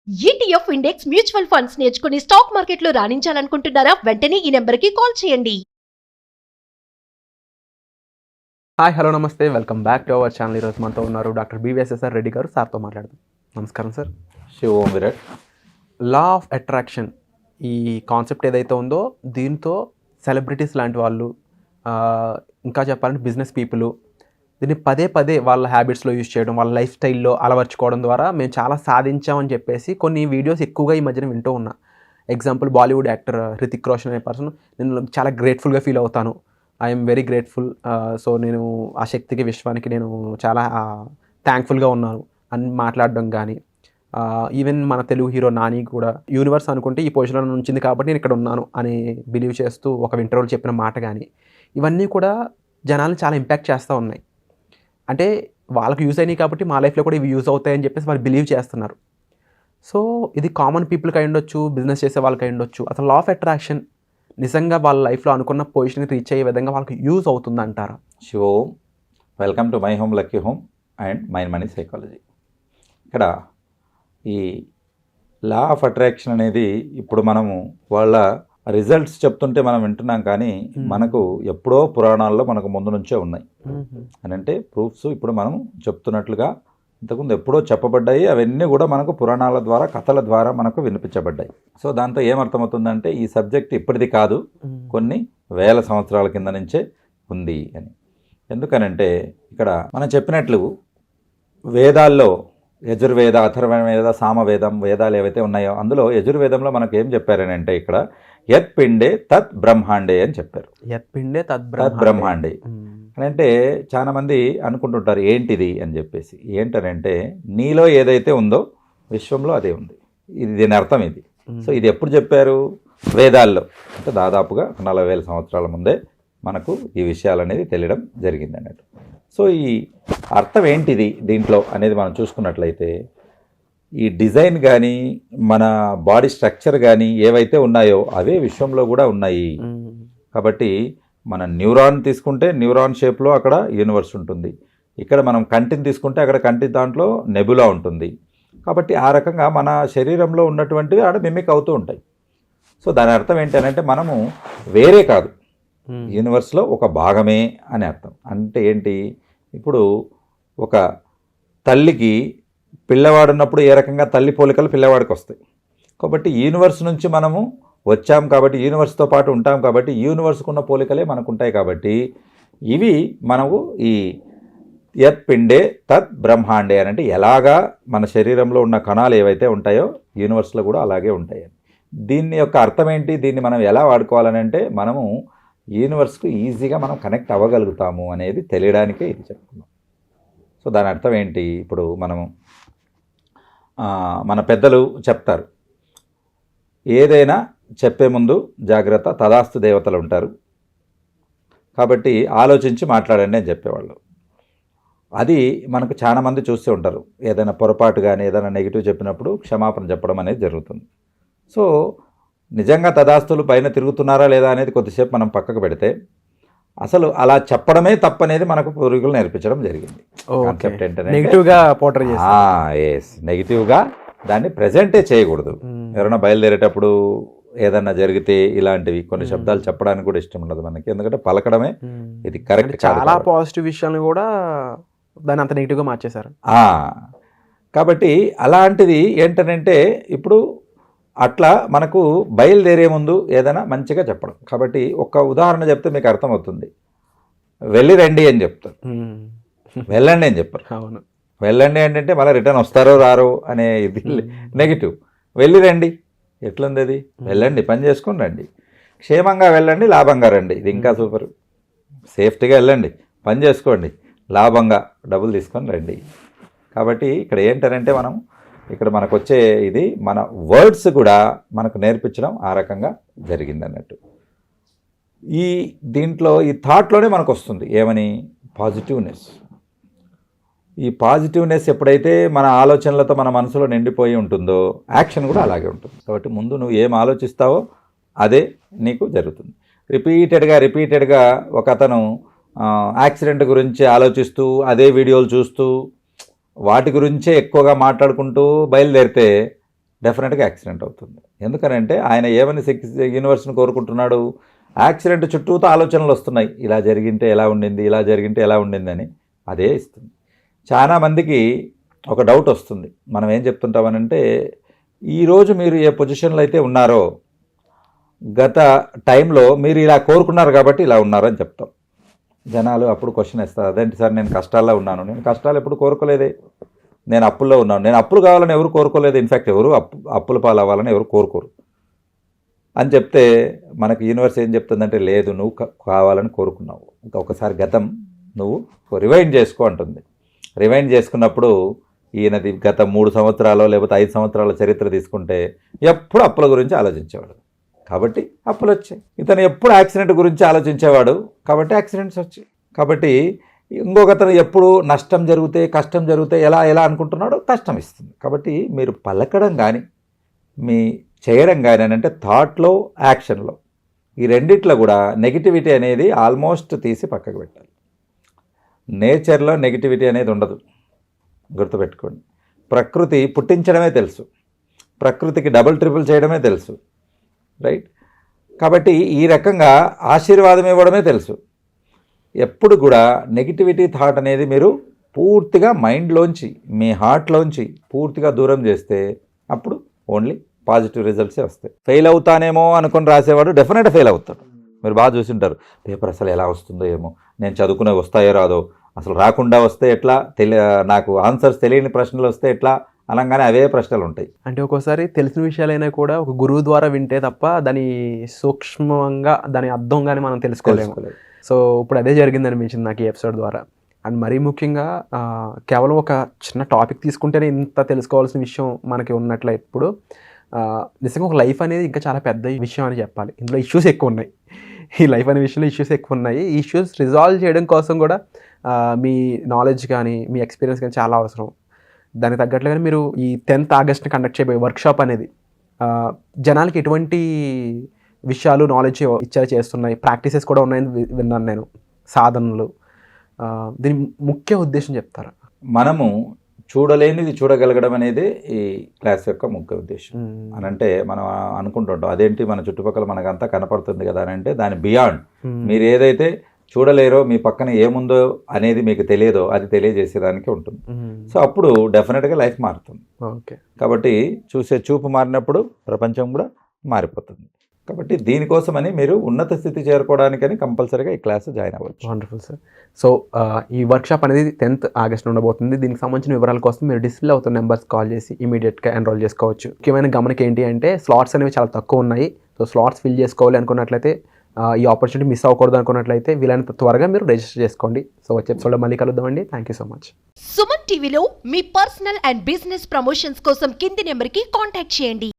ETF index mutual funds నేర్చుకుని stock మార్కెట్లో రాణించాలనుకుంటున్నారా? వెంటనే ఈ నెంబర్కి కాల్ చేయండి. హాయ్ హలో నమస్తే, welcome back to our channel. ఈరోజు మనతో ఉన్నారు డాక్టర్ బివిఎస్ఎస్ఆర్ రెడ్డి గారు. సార్తో మాట్లాడదాం. నమస్కారం sir. శివోం Virat. Law of attraction ఈ కాన్సెప్ట్ ఏదైతే ఉందో దీంతో సెలబ్రిటీస్ లాంటి వాళ్ళు, ఇంకా చెప్పాలంటే బిజినెస్ పీపుల్ దీన్ని పదే పదే వాళ్ళ హ్యాబిట్స్లో యూజ్ చేయడం, వాళ్ళ లైఫ్ స్టైల్లో అలవర్చుకోవడం ద్వారా మేము చాలా సాధించామని చెప్పేసి కొన్ని వీడియోస్ ఎక్కువగా ఈ మధ్యన వింటూ ఉన్నా. ఎగ్జాంపుల్ బాలీవుడ్ యాక్టర్ హృతిక్ రోషన్ అనే పర్సన్, నేను చాలా గ్రేట్ఫుల్గా ఫీల్ అవుతాను, ఐఎమ్ వెరీ గ్రేట్ఫుల్, సో నేను ఆ శక్తికి విశ్వానికి నేను చాలా థ్యాంక్ఫుల్గా ఉన్నాను అని మాట్లాడడం కానీ, ఈవెన్ మన తెలుగు హీరో నాని కూడా యూనివర్స్ అనుకుంటే ఈ పొజిషన్లో ఉంచింది కాబట్టి నేను ఇక్కడ ఉన్నాను అని బిలీవ్ చేస్తూ ఒక ఇంటర్వ్యూలో చెప్పిన మాట కానీ, ఇవన్నీ కూడా జనాలను చాలా ఇంపాక్ట్ చేస్తూ ఉన్నాయి. అంటే వాళ్ళకి యూజ్ అయినాయి కాబట్టి మా లైఫ్లో కూడా ఇవి యూజ్ అవుతాయని చెప్పేసి వాళ్ళు బిలీవ్ చేస్తున్నారు. సో ఇది కామన్ పీపుల్కి అయి ఉండొచ్చు, బిజినెస్ చేసే వాళ్ళకి అయి ఉండొచ్చు. అసలు లా ఆఫ్ అట్రాక్షన్ నిజంగా వాళ్ళ లైఫ్లో అనుకున్న పొజిషన్కి రీచ్ అయ్యే విధంగా వాళ్ళకి యూజ్ అవుతుంది అంటారా? Shivom, welcome to my home lucky home and mind money psychology. ఇక్కడ ఈ లా ఆఫ్ అట్రాక్షన్ అనేది ఇప్పుడు మనము వాళ్ళ రిజల్ట్స్ చెప్తుంటే మనం వింటున్నాం, కానీ మనకు ఎప్పుడో పురాణాల్లో మనకు ముందు నుంచే ఉన్నాయి అని అంటే ప్రూఫ్స్ ఇప్పుడు మనం చెప్తున్నట్లుగా ఇంతకుముందు ఎప్పుడో చెప్పబడ్డాయి. అవన్నీ కూడా మనకు పురాణాల ద్వారా, కథల ద్వారా మనకు వినిపించబడ్డాయి. సో దాంతో ఏమర్థమవుతుందంటే ఈ సబ్జెక్ట్ ఇప్పటిది కాదు, కొన్ని వేల సంవత్సరాల కింద నుంచే ఉంది అని. ఎందుకనంటే ఇక్కడ మనం చెప్పినట్లు వేదాల్లో యజుర్వేద, అథర్వవేద, సామవేదం వేదాలు ఏవైతే ఉన్నాయో అందులో యజుర్వేదంలో మనకు ఏం చెప్పారని అంటే ఇక్కడ యత్ పిండే తత్ బ్రహ్మాండే అని చెప్పారు. యత్ పిండే తత్ బ్రహ్మాండే అని అంటే చాలా మంది అనుకుంటుంటారు ఏంటిది అని చెప్పేసి. ఏంటనంటే నీలో ఏదైతే ఉందో విశ్వంలో అదే ఉంది. ఇది దీని అర్థం ఇది. సో ఇది ఎప్పుడు చెప్పారు? వేదాల్లో, అంటే దాదాపుగా 40,000 సంవత్సరాల ముందే మనకు ఈ విషయాలు అనేది తెలియడం జరిగింది అన్నట్టు. సో ఈ అర్థం ఏంటిది దీంట్లో అనేది మనం చూసుకున్నట్లయితే ఈ డిజైన్ కానీ మన బాడీ స్ట్రక్చర్ కానీ ఏవైతే ఉన్నాయో అవే విశ్వంలో కూడా ఉన్నాయి. కాబట్టి మన న్యూరాన్ తీసుకుంటే న్యూరాన్ షేప్లో అక్కడ యూనివర్స్ ఉంటుంది. ఇక్కడ మనం కంటిని తీసుకుంటే అక్కడ కంటి దాంట్లో నెబులా ఉంటుంది. కాబట్టి ఆ రకంగా మన శరీరంలో ఉన్నటువంటివి ఆడ మిమిక్ అవుతూ ఉంటాయి. సో దాని అర్థం ఏంటంటే మనము వేరే కాదు, యూనివర్స్లో ఒక భాగమే అని అర్థం. అంటే ఏంటి? ఇప్పుడు ఒక తల్లికి పిల్లవాడు ఉన్నప్పుడు ఏ రకంగా తల్లి పోలికలు పిల్లవాడికి వస్తాయి. కాబట్టి యూనివర్స్ నుంచి మనము వచ్చాం కాబట్టి యూనివర్స్తో పాటు ఉంటాం కాబట్టి యూనివర్స్కు ఉన్న పోలికలే మనకు ఉంటాయి. కాబట్టి ఇవి మనకు ఈ యత్ పిండే తత్ బ్రహ్మాండే అని అంటే ఎలాగా మన శరీరంలో ఉన్న కణాలు ఏవైతే ఉంటాయో యూనివర్స్లో కూడా అలాగే ఉంటాయని. దీని యొక్క అర్థం ఏంటి? దీన్ని మనం ఎలా వాడుకోవాలని అంటే మనము యూనివర్స్కు ఈజీగా మనం కనెక్ట్ అవ్వగలుగుతాము అనేది తెలియడానికే ఇది చెప్పుకున్నాం. సో దాని అర్థం ఏంటి? ఇప్పుడు మనము మన పెద్దలు చెప్తారు, ఏదైనా చెప్పే ముందు జాగ్రత్త, తదాస్తు దేవతలు ఉంటారు కాబట్టి ఆలోచించి మాట్లాడండి అని చెప్పేవాళ్ళు. అది మనకు చాలా మంది చూస్తూ ఉంటారు. ఏదైనా పొరపాటు కానీ ఏదైనా నెగిటివ్ చెప్పినప్పుడు క్షమాపణ చెప్పడం అనేది జరుగుతుంది. సో నిజంగా తదాస్తులు పైన తిరుగుతున్నారా లేదా అనేది కొద్దిసేపు మనం పక్కకు పెడితే అసలు అలా చెప్పడమే తప్పనేది మనకు పూర్వీకులు నేర్పించడం జరిగింది. కాన్సెప్ట్ ఏంటంటే నెగిటివ్గా దాన్ని ప్రజెంటే చేయకూడదు. ఎవరైనా బయలుదేరేటప్పుడు ఏదన్నా జరిగితే ఇలాంటివి కొన్ని శబ్దాలు చెప్పడానికి కూడా ఇష్టం ఉండదు మనకి, ఎందుకంటే పలకడమే ఇది కరెక్ట్. చాలా పాజిటివ్ విషయాలను కూడా దాన్ని అంత నెగిటివ్గా మార్చేశారు. కాబట్టి అలాంటిది ఏంటనంటే ఇప్పుడు అట్లా మనకు బయలుదేరే ముందు ఏదైనా మంచిగా చెప్పడం. కాబట్టి ఒక ఉదాహరణ చెప్తే మీకు అర్థమవుతుంది. వెళ్ళి రండి అని చెప్తారు, వెళ్ళండి అని చెప్పారు. అవును, వెళ్ళండి ఏంటంటే మళ్ళీ రిటర్న్ వస్తారో రారో అనే ఇది నెగిటివ్. వెళ్ళి రండి ఎట్లుంది అది? వెళ్ళండి, పని చేసుకొని రండి, క్షేమంగా వెళ్ళండి, లాభంగా రండి. ఇది ఇంకా సూపర్. సేఫ్టీగా వెళ్ళండి, పని చేసుకోండి, లాభంగా డబ్బులు తీసుకొని రండి. కాబట్టి ఇక్కడ ఏంటంటే మనం ఇక్కడ మనకు వచ్చే ఇది మన వర్డ్స్ కూడా మనకు నేర్పించడం ఆ రకంగా జరిగింది అన్నట్టు. ఈ దీంట్లో ఈ థాట్లోనే మనకు వస్తుంది ఏమని? పాజిటివ్నెస్. ఈ పాజిటివ్నెస్ ఎప్పుడైతే మన ఆలోచనలతో మన మనసులో నిండిపోయి ఉంటుందో యాక్షన్ కూడా అలాగే ఉంటుంది. కాబట్టి ముందు నువ్వు ఏం ఆలోచిస్తావో అదే నీకు జరుగుతుంది. రిపీటెడ్గా ఒక అతను యాక్సిడెంట్ గురించి ఆలోచిస్తూ అదే వీడియోలు చూస్తూ వాటి గురించే ఎక్కువగా మాట్లాడుకుంటూ బయలుదేరితే డెఫినెట్గా యాక్సిడెంట్ అవుతుంది. ఎందుకనంటే ఆయన ఏమని యూనివర్స్ని కోరుకుంటున్నాడు, యాక్సిడెంట్ చుట్టూతో ఆలోచనలు వస్తున్నాయి, ఇలా జరిగింటే ఎలా ఉండింది, ఇలా జరిగింటే ఎలా ఉండింది అని. అదే ఇస్తుంది. చాలామందికి ఒక డౌట్ వస్తుంది, మనం ఏం చెప్తుంటామనంటే ఈరోజు మీరు ఏ పొజిషన్లో అయితే ఉన్నారో గత టైంలో మీరు ఇలా కోరుకున్నారు కాబట్టి ఇలా ఉన్నారని చెప్తాం. జనాలు అప్పుడు క్వశ్చన్ వేస్తారు, అదేంటి సార్ నేను కష్టాల్లో ఉన్నాను. నేను కష్టాలు ఎప్పుడు కోరుకోలేదే, నేను అప్పుల్లో ఉన్నాను, నేను అప్పులు కావాలని ఎవరు కోరుకోలేదు. ఇన్ఫ్యాక్ట్ ఎవరు అప్పుల పాలు అవ్వాలని ఎవరు కోరుకోరు అని చెప్తే మనకి యూనివర్స్ ఏం చెప్తుందంటే లేదు, నువ్వు కావాలని కోరుకున్నావు, ఇంకా ఒకసారి గతం నువ్వు రివైండ్ చేసుకో అంటుంది. రివైండ్ చేసుకున్నప్పుడు ఈయనది గత 3 సంవత్సరాలు లేకపోతే 5 సంవత్సరాల చరిత్ర తీసుకుంటే ఎప్పుడు అప్పుల గురించి ఆలోచించేవాడు కాబట్టి అప్పులు వచ్చాయి. ఇతను ఎప్పుడు యాక్సిడెంట్ గురించి ఆలోచించేవాడు కాబట్టి యాక్సిడెంట్స్ వచ్చాయి. కాబట్టి ఇంకొకతను ఎప్పుడు నష్టం జరిగితే కష్టం జరిగితే ఎలా ఎలా అనుకుంటున్నాడో కష్టం ఇస్తుంది. కాబట్టి మీరు పలకడం కానీ మీ చేయడం కానీ అంటే థాట్లో యాక్షన్లో ఈ రెండిట్లో కూడా నెగిటివిటీ అనేది ఆల్మోస్ట్ తీసి పక్కకు పెట్టాలి. నేచర్లో నెగిటివిటీ అనేది ఉండదు, గుర్తుపెట్టుకోండి. ప్రకృతి పుట్టించడమే తెలుసు, ప్రకృతికి డబుల్ ట్రిపుల్ చేయడమే తెలుసు, రైట్. కాబట్టి ఈ రకంగా ఆశీర్వాదం ఇవ్వడమే తెలుసు. ఎప్పుడు కూడా నెగిటివిటీ థాట్ అనేది మీరు పూర్తిగా మైండ్లోంచి మీ హార్ట్లోంచి పూర్తిగా దూరం చేస్తే అప్పుడు ఓన్లీ పాజిటివ్ రిజల్ట్సే వస్తాయి. ఫెయిల్ అవుతానేమో అనుకొని రాసేవాడు డెఫినెట్గా ఫెయిల్ అవుతాడు. మీరు బాగా చూసింటారు, పేపర్ అసలు ఎలా వస్తుందో ఏమో, నేను చదువుకునే వస్తాయో రాదో, అసలు రాకుండా వస్తే ఎట్లా, నాకు ఆన్సర్స్ తెలియని ప్రశ్నలు వస్తే ఎట్లా అనగానే అవే ప్రశ్నలు ఉంటాయి. అంటే ఒక్కోసారి తెలిసిన విషయాలైనా కూడా ఒక గురువు ద్వారా వింటే తప్ప దాని సూక్ష్మంగా దాని అర్థం కానీ మనం తెలుసుకోలేము. సో ఇప్పుడు అదే జరిగింది అనిపించింది నాకు ఈ ఎపిసోడ్ ద్వారా. అండ్ మరీ ముఖ్యంగా కేవలం ఒక చిన్న టాపిక్ తీసుకుంటేనే ఇంత తెలుసుకోవాల్సిన విషయం మనకి ఉన్నట్లే. ఇప్పుడు నిజంగా ఒక లైఫ్ అనేది ఇంకా చాలా పెద్ద విషయం అని చెప్పాలి. ఇందులో ఇష్యూస్ ఎక్కువ ఉన్నాయి, ఈ లైఫ్ అనే విషయంలో ఇష్యూస్ ఎక్కువ ఉన్నాయి. ఈ ఇష్యూస్ రిజాల్వ్ చేయడం కోసం కూడా మీ నాలెడ్జ్ కానీ మీ ఎక్స్పీరియన్స్ కానీ చాలా అవసరం. దానికి తగ్గట్లుగానే మీరు ఈ 10th ఆగస్ట్ని కండక్ట్ చేయబోయే వర్క్షాప్ అనేది జనాలకి ఎటువంటి విషయాలు నాలెడ్జ్ చేస్తున్నాయి, ప్రాక్టీసెస్ కూడా ఉన్నాయని విన్నాను నేను, సాధనలు. దీని ముఖ్య ఉద్దేశం చెప్తారా? మనము చూడలేనిది చూడగలగడం అనేది ఈ క్లాస్ యొక్క ముఖ్య ఉద్దేశం. అని అంటే మనం అనుకుంటుంటాం అదేంటి మన చుట్టుపక్కల మనకంతా కనపడుతుంది కదా అని అంటే దాని బియాండ్ మీరు ఏదైతే చూడలేరో, మీ పక్కన ఏముందో అనేది మీకు తెలియదో అది తెలియజేసేదానికి ఉంటుంది. సో అప్పుడు డెఫినెట్గా లైఫ్ మారుతుంది. ఓకే, కాబట్టి చూసే చూపు మారినప్పుడు ప్రపంచం కూడా మారిపోతుంది. కాబట్టి దీనికోసమని మీరు ఉన్నత స్థితి చేరుకోవడానికని కంపల్సరీగా ఈ క్లాస్ జాయిన్ అవ్వచ్చు. Wonderful sir. సో ఈ వర్క్షాప్ అనేది 10th ఆగస్ట్ ఉండబోతుంది. దీనికి సంబంధించిన వివరాల కోసం మీరు డిస్ప్లే అవుతున్న నెంబర్స్ కాల్ చేసి ఇమీడియట్గా ఎన్రోల్ చేసుకోవచ్చు. ముఖ్యమైన గమనిక ఏంటి అంటే స్లాట్స్ అనేవి చాలా తక్కువ ఉన్నాయి. సో స్లాట్స్ ఫిల్ చేసుకోవాలి అనుకున్నట్లయితే, ఈ ఆపర్చునిటీ మిస్ అవ్వకూడదు అనుకున్నట్లయితే వీలైనంత త్వరగా మీరు రిజిస్టర్ చేసుకోండి. సో వచ్చే ఎపిసోడ్లో మళ్ళీ కలుద్దామండి. Thank you so much. Suman టీవీలో మీ పర్సనల్ అండ్ బిజినెస్ ప్రమోషన్స్ కోసం కింది నెంబర్కి కాంటాక్ట్ చేయండి.